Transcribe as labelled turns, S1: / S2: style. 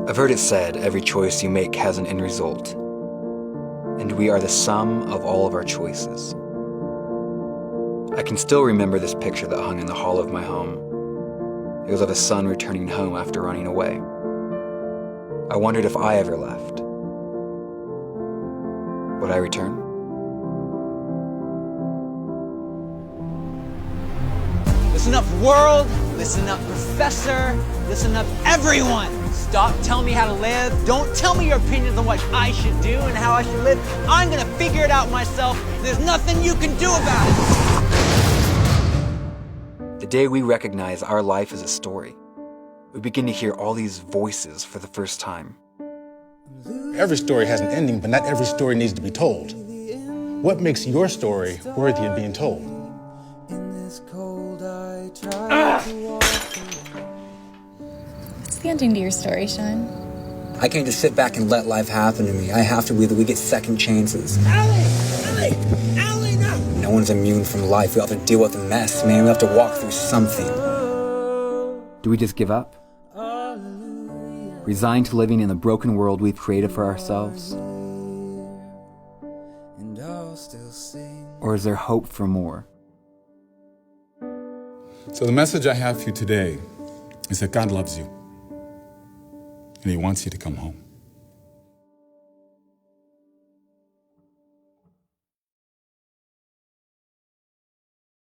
S1: I've heard it said, every choice you make has an end result, and we are the sum of all of our choices. I can still remember this picture that hung in the hall of my home. It was of a son returning home after running away. I wondered if I ever left. Would I return?
S2: Listen up, world. Listen up, professor. Listen up, everyone. Stop telling me how to live. Don't tell me your opinions on what I should do and how I should live. I'm gonna figure it out myself. There's nothing you can do about it.
S1: The day we recognize our life as a story, we begin to hear all these voices for the first time.
S3: Every story has an ending, but not every story needs to be told. What makes your story worthy of being told?
S4: What's the ending to your story, Sean?
S5: I can't just sit back and let life happen to me. I have to believe that we get second chances.
S2: Allie, no.
S5: No one's immune from life. We have to deal with the mess, man. We have to walk through something.
S1: Do we just give up? Resigned to living in the broken world we've created for ourselves? Or is there hope for more?
S3: So the message I have for you today is that God loves you, and He wants you to come home.